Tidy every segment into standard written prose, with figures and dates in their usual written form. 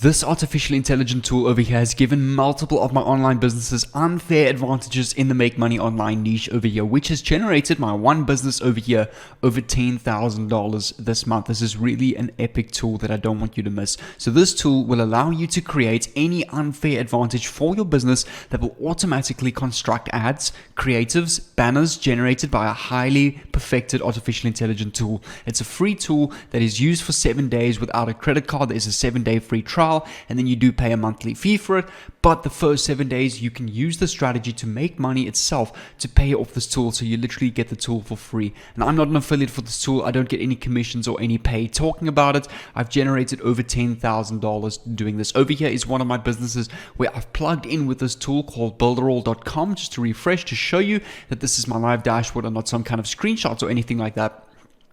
This artificial intelligence tool over here has given multiple of my online businesses unfair advantages in the make money online niche over here, which has generated my one business over here over $10,000 this month. This is really an epic tool that I don't want you to miss. So this tool will allow you to create any unfair advantage for your business that will automatically construct ads, creatives, banners generated by a highly perfected artificial intelligence tool. It's a free tool that is used for 7 days without a credit card. There's a 7-day free trial, and then you do pay a monthly fee for it. But the first 7 days you can use the strategy to make money itself to pay off this tool, so you literally get the tool for free. And I'm not an affiliate for this tool. I don't get any commissions or any pay talking about it. I've generated over $10,000 doing this. Over here is one of my businesses where I've plugged in with this tool called builderall.com, just to refresh, to show you that this is my live dashboard and not some kind of screenshots or anything like that.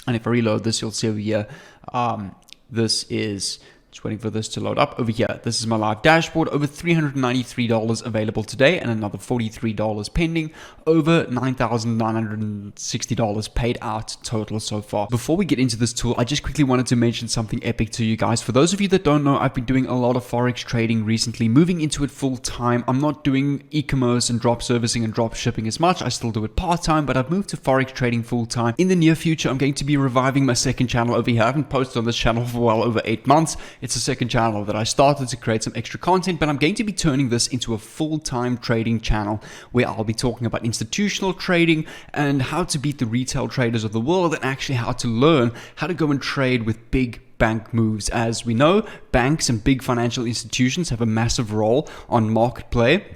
And if I reload this, you'll see over here, this is just waiting for this to load up over here. This is my live dashboard. Over $393 available today and another $43 pending. Over $9,960 paid out total so far. Before we get into this tool, I just quickly wanted to mention something epic to you guys. For those of you that don't know, I've been doing a lot of Forex trading recently, moving into it full time. I'm not doing e-commerce and drop servicing and drop shipping as much. I still do it part time, but I've moved to Forex trading full time. In the near future, I'm going to be reviving my second channel over here. I haven't posted on this channel for well over 8 months. It's a second channel that I started to create some extra content, but I'm going to be turning this into a full-time trading channel where I'll be talking about institutional trading and how to beat the retail traders of the world, and actually how to learn how to go and trade with big bank moves. As we know, banks and big financial institutions have a massive role on market play.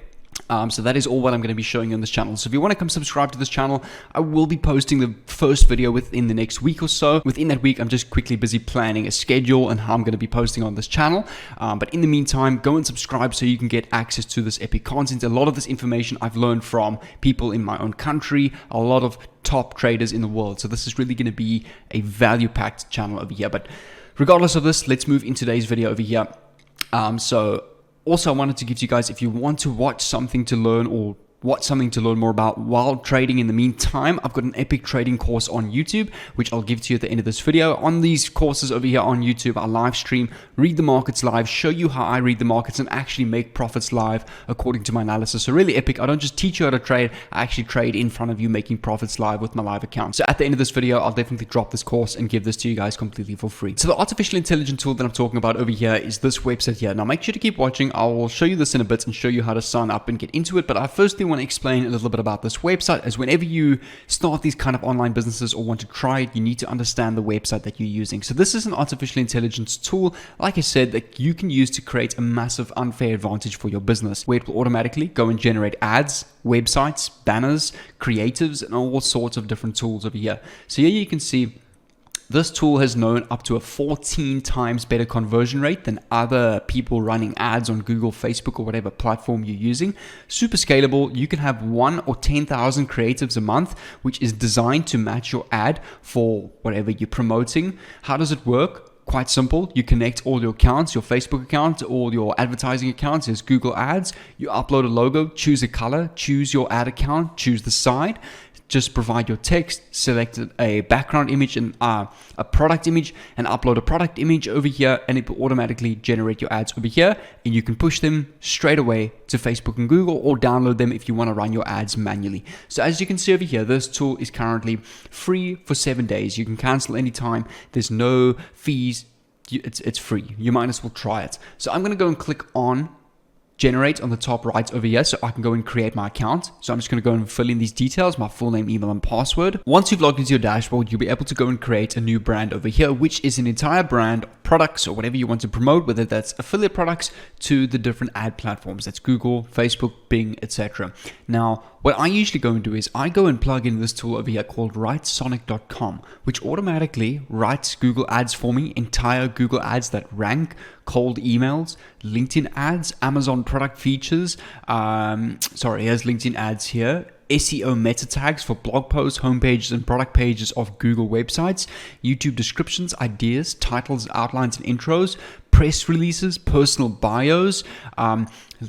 So that is all what I'm going to be showing you on this channel. So if you want to come subscribe to this channel, I will be posting the first video within the next week or so. Within that week, I'm just quickly busy planning a schedule and how I'm going to be posting on this channel. But in the meantime, go and subscribe so you can get access to this epic content. A lot of this information I've learned from people in my own country, a lot of top traders in the world. So this is really going to be a value-packed channel over here. But regardless of this, let's move in today's video over here. Also, I wanted to give you guys, if you want to watch something to learn or watch something to learn more about while trading in the meantime, I've got an epic trading course on YouTube, which I'll give to you at the end of this video. On these courses over here on YouTube, I live stream, read the markets live, show you how I read the markets and actually make profits live according to my analysis. So really epic. I don't just teach you how to trade, I actually trade in front of you, making profits live with my live account. So at the end of this video, I'll definitely drop this course and give this to you guys completely for free. So the artificial intelligence tool that I'm talking about over here is this website here. Now make sure to keep watching. I will show you this in a bit and show you how to sign up and get into it. But I firstly want to explain a little bit about this website, as whenever you start these kind of online businesses or want to try it, you need to understand the website that you're using. So this is an artificial intelligence tool, like I said, that you can use to create a massive unfair advantage for your business, where it will automatically go and generate ads, websites, banners, creatives, and all sorts of different tools over here. So here you can see this tool has known up to a 14 times better conversion rate than other people running ads on Google, Facebook, or whatever platform you're using. Super scalable. You can have 1 or 10,000 creatives a month, which is designed to match your ad for whatever you're promoting. How does it work? Quite simple. You connect all your accounts, your Facebook account, all your advertising accounts. There's Google Ads. You upload a logo, choose a color, choose your ad account, choose the side. Just provide your text, select a background image and a product image, and upload a product image over here, and it will automatically generate your ads over here, and you can push them straight away to Facebook and Google, or download them if you want to run your ads manually. So as you can see over here, this tool is currently free for 7 days. You can cancel anytime. There's no fees. It's free. You might as well try it. So I'm going to go and click on generate on the top right over here, so I can go and create my account. So I'm just going to go and fill in these details, my full name, email, and password. Once you've logged into your dashboard, you'll be able to go and create a new brand over here, which is an entire brand of products or whatever you want to promote, whether that's affiliate products to the different ad platforms. That's Google, Facebook, Bing, etc. Now, what I usually go and do is I go and plug in this tool over here called writesonic.com, which automatically writes Google ads for me, entire Google ads that rank, cold emails, LinkedIn ads, Amazon product features. Here's LinkedIn ads here. SEO meta tags for blog posts, homepages, and product pages of Google websites, YouTube descriptions, ideas, titles, outlines, and intros, press releases, personal bios,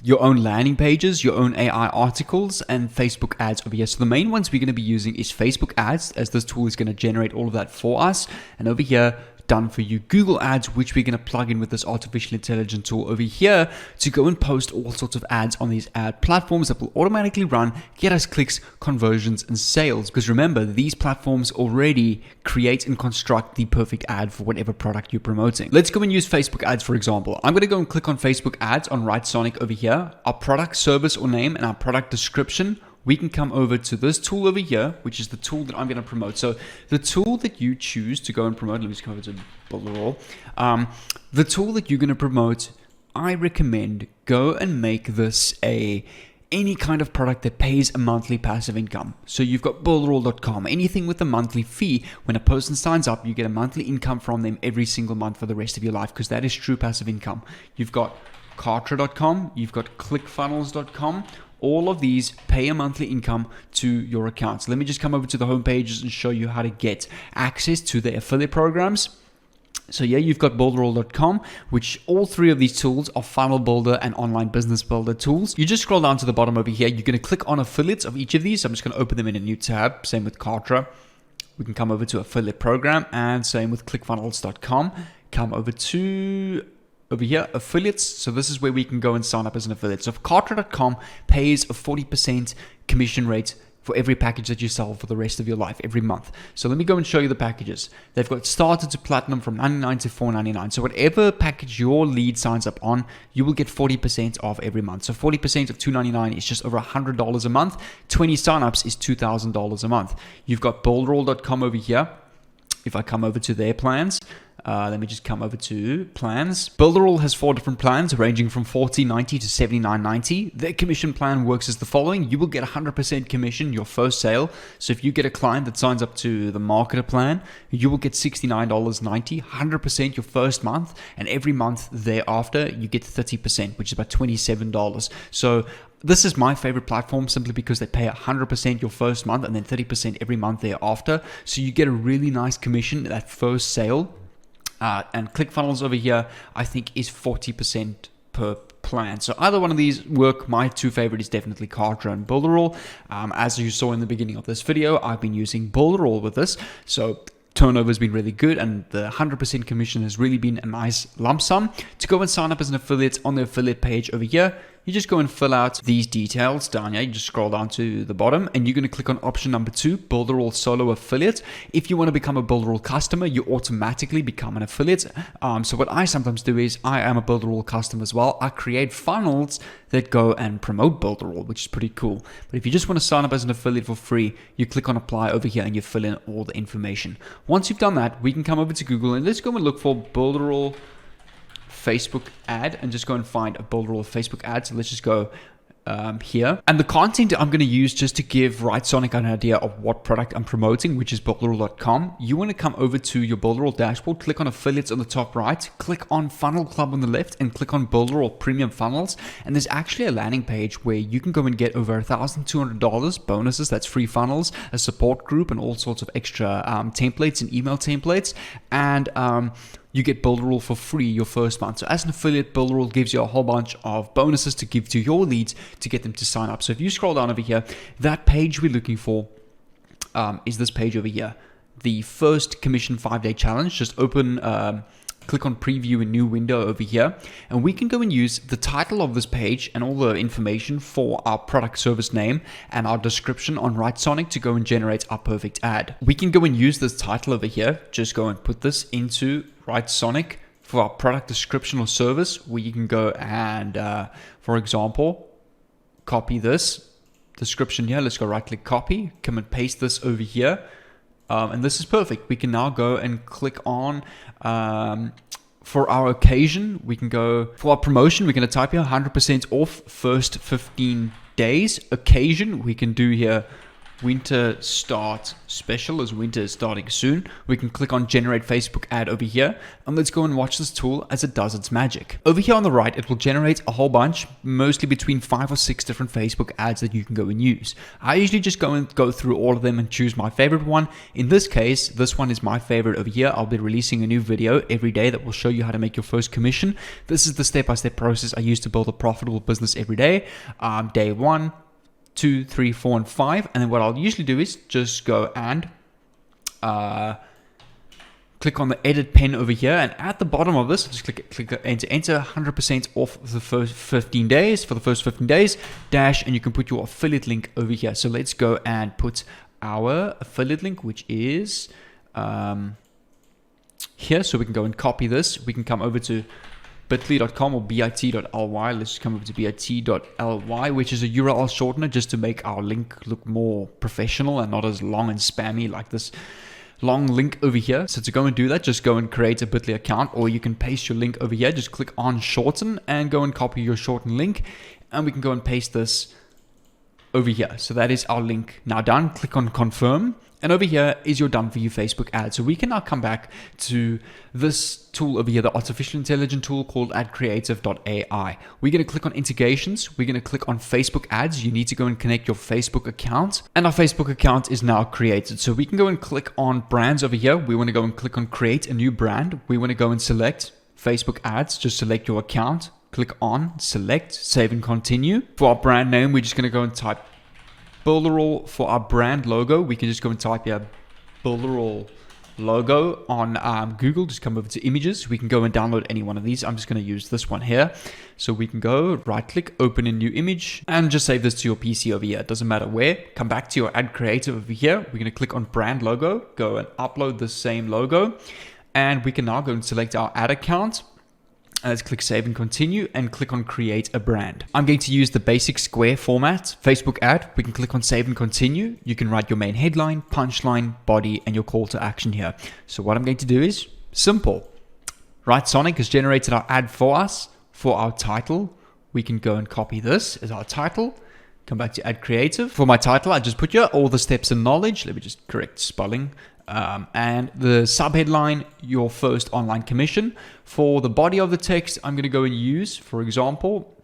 your own landing pages, your own AI articles, and Facebook ads over here. So the main ones we're going to be using is Facebook ads, as this tool is going to generate all of that for us. And over here, done for you. Google Ads, which we're going to plug in with this artificial intelligence tool over here to go and post all sorts of ads on these ad platforms that will automatically run, get us clicks, conversions, and sales. Because remember, these platforms already create and construct the perfect ad for whatever product you're promoting. Let's go and use Facebook ads, for example. I'm going to go and click on Facebook ads on Writesonic over here. Our product, service, or name, and our product description. We can come over to this tool over here, which is the tool that I'm going to promote. So the tool that you choose to go and promote, let me just come over to Builderall. The tool that you're going to promote, I recommend go and make this any kind of product that pays a monthly passive income. So you've got Builderall.com, anything with a monthly fee. When a person signs up, you get a monthly income from them every single month for the rest of your life, because that is true passive income. You've got Kartra.com, you've got ClickFunnels.com. All of these pay a monthly income to your accounts. Let me just come over to the home pages and show you how to get access to the affiliate programs. So yeah, you've got Builderall.com, which all three of these tools are funnel builder and online business builder tools. You just scroll down to the bottom over here. You're going to click on affiliates of each of these. I'm just going to open them in a new tab. Same with Kartra. We can come over to affiliate program, and same with ClickFunnels.com. Come over to over here, affiliates. So this is where we can go and sign up as an affiliate. So if Kartra.com pays a 40% commission rate for every package that you sell for the rest of your life, every month. So let me go and show you the packages. They've got starter to platinum from $99 to $4.99. So whatever package your lead signs up on, you will get 40% off every month. So 40% of $299 is just over $100 a month. 20 signups is $2,000 a month. You've got Builderall.com over here. If I come over to their plans, let me just come over to plans. Builderall has 4 different plans ranging from $40.90 to $79.90. Their commission plan works as the following. You will get 100% commission your first sale. So if you get a client that signs up to the marketer plan, you will get $69.90, 100% your first month, and every month thereafter you get 30%, which is about $27. So this is my favorite platform simply because they pay 100% your first month and then 30% every month thereafter. So you get a really nice commission at that first sale. And ClickFunnels over here, I think, is 40% per plan. So either one of these work. My two favorite is definitely Kartra and Builderall. As you saw in the beginning of this video, I've been using Builderall with this. So turnover has been really good, and the 100% commission has really been a nice lump sum. To go and sign up as an affiliate on the affiliate page over here, you just go and fill out these details down here. You just scroll down to the bottom, and you're going to click on option number 2, Builderall Solo Affiliate. If you want to become a Builderall customer, you automatically become an affiliate. So what I sometimes do is I am a Builderall customer as well. I create funnels that go and promote Builderall, which is pretty cool. But if you just want to sign up as an affiliate for free, you click on apply over here and you fill in all the information. Once you've done that, we can come over to Google and let's go and look for Builderall Facebook ad and just go and find a Builderall Facebook ad. So let's just go here. And the content I'm going to use just to give Writesonic an idea of what product I'm promoting, which is Builderall.com. You want to come over to your Builderall dashboard, click on affiliates on the top right, click on Funnel Club on the left, and click on Builderall Premium Funnels. And there's actually a landing page where you can go and get over $1,200 bonuses. That's free funnels, a support group, and all sorts of extra templates and email templates. And you get Builderall for free your first month. So as an affiliate, Builderall gives you a whole bunch of bonuses to give to your leads to get them to sign up. So if you scroll down over here, that page we're looking for is this page over here. The first commission 5-day challenge. Just open, click on preview a new window over here, and we can go and use the title of this page and all the information for our product service name and our description on Writesonic to go and generate our perfect ad. We can go and use this title over here. Just go and put this into Writesonic for our product description or service, where you can go and, for example, copy this description here. Let's go right click copy, come and paste this over here. And this is perfect. We can now go and click on for our occasion. We can go for our promotion. We're going to type here 100% off first 15 days. Occasion, we can do here winter start special, as winter is starting soon. We can click on generate Facebook ad over here, and let's go and watch this tool as it does its magic. Over here on the right, it will generate a whole bunch, mostly between 5 or 6 different Facebook ads that you can go and use. I usually just go through all of them and choose my favorite one. In this case, this one is my favorite over here. I'll be releasing a new video every day that will show you how to make your first commission. This is the step-by-step process I use to build a profitable business every day. Day 1, 2, 3, 4, and 5. And then what I'll usually do is just go and click on the edit pen over here, and at the bottom of this, just click enter 100% off the first 15 days, for the first 15 days, dash, and you can put your affiliate link over here. So let's go and put our affiliate link, which is here. So we can go and copy this. We can come over to bit.ly.com or bit.ly. Let's just come over to bit.ly, which is a URL shortener just to make our link look more professional and not as long and spammy like this long link over here. So to go and do that, just go and create a Bitly account, or you can paste your link over here. Just click on shorten and go and copy your shortened link, and we can go and paste this over here. So that is our link now done. Click on confirm, and over here is your done for you Facebook ad. So we can now come back to this tool over here, the artificial intelligence tool called adcreative.ai. We're going to click on integrations. We're going to click on Facebook ads. You need to go and connect your Facebook account, and our Facebook account is now created. So we can go and click on brands over here. We want to go and click on create a new brand. We want to go and select Facebook ads. Just select your account, click on select, save and continue. For our brand name, we're just going to go and type Builderall. For our brand logo, we can just go and type here Builderall logo on Google. Just come over to images. We can go and download any one of these. I'm just going to use this one here. So we can go right click, open a new image, and just save this to your PC over here. It doesn't matter where. Come back to your ad creative over here. We're going to click on brand logo, go and upload the same logo, and we can now go and select our ad account. Let's click save and continue and click on create a brand. I'm going to use the basic square format Facebook ad. We can click on save and continue. You can write your main headline, punchline, body, and your call to action here. So what I'm going to do is simple. Right, Sonic has generated our ad for us. For our title, we can go and copy this as our title. Come back to add creative. For my title, I just put here all the steps and knowledge. Let me just correct spelling. And the subheadline, your first online commission. For the body of the text, I'm going to go and use, for example,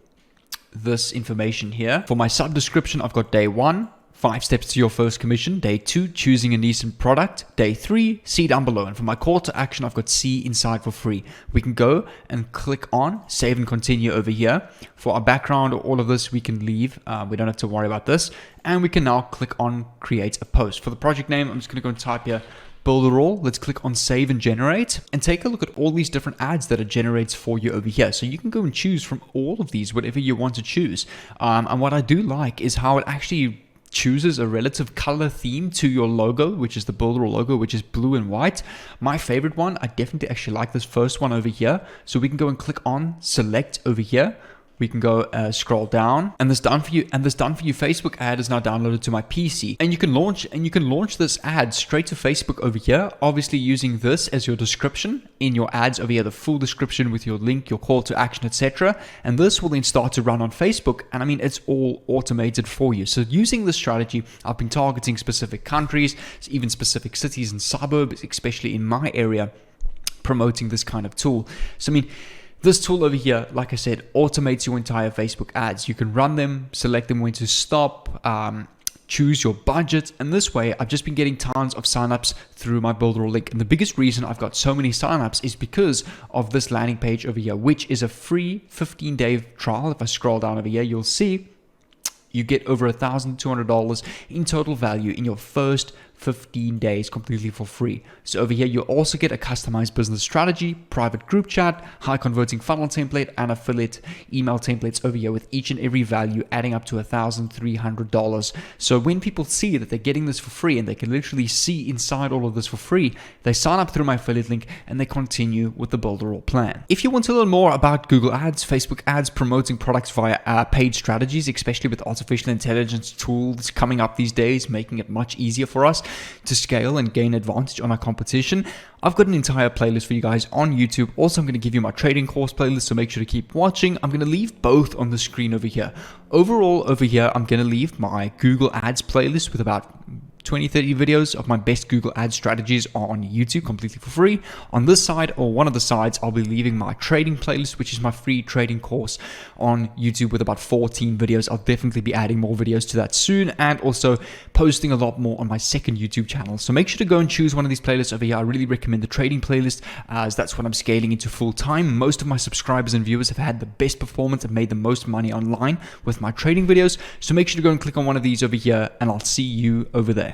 this information here. For my sub description, I've got day 1, 5 steps to your first commission. Day 2, choosing a decent product. Day 3, see down below. And for my call to action, I've got see inside for free. We can go and click on save and continue over here. For our background or all of this, we can leave. We don't have to worry about this. And we can now click on create a post. For the project name, I'm just going to go and type here Builderall. Let's click on save and generate, and take a look at all these different ads that it generates for you over here. So you can go and choose from all of these, whatever you want to choose. And what I do like is how it actually chooses a relative color theme to your logo, which is the Builderall logo, which is blue and white. My favorite one, I definitely actually like this first one over here. So we can go and click on select over here. We can go scroll down, and this done for you Facebook ad is now downloaded to my PC, and you can launch this ad straight to Facebook over here, obviously using this as your description in your ads over here, the full description with your link, your call to action, etc. And this will then start to run on Facebook, and I mean, it's all automated for you. So using this strategy, I've been targeting specific countries, even specific cities and suburbs, especially in my area, promoting this kind of tool. So I mean, this tool over here, like I said, automates your entire Facebook ads. You can run them, select them when to stop, choose your budget, and this way I've just been getting tons of signups through my Builderall link. And the biggest reason I've got so many signups is because of this landing page over here, which is a free 15-day trial. If I scroll down over here, you'll see you get over $1,200 in total value in your first 15 days completely for free. So over here, you also get a customized business strategy, private group chat, high converting funnel template, and affiliate email templates over here with each and every value adding up to $1,300. So when people see that they're getting this for free and they can literally see inside all of this for free, they sign up through my affiliate link and they continue with the Builderall plan. If you want to learn more about Google ads, Facebook ads, promoting products via paid strategies, especially with artificial intelligence tools coming up these days, making it much easier for us to scale and gain advantage on our competition, I've got an entire playlist for you guys on YouTube. Also, I'm going to give you my trading course playlist, so make sure to keep watching. I'm going to leave both on the screen over here. Overall, over here, I'm going to leave my Google Ads playlist with about 20-30 videos of my best Google Ads strategies on YouTube completely for free. On this side, or one of the sides, I'll be leaving my trading playlist, which is my free trading course on YouTube with about 14 videos. I'll definitely be adding more videos to that soon, and also posting a lot more on my second YouTube channel. So make sure to go and choose one of these playlists over here. I really recommend the trading playlist, as that's what I'm scaling into full time. Most of my subscribers and viewers have had the best performance and made the most money online with my trading videos. So make sure to go and click on one of these over here, and I'll see you over there.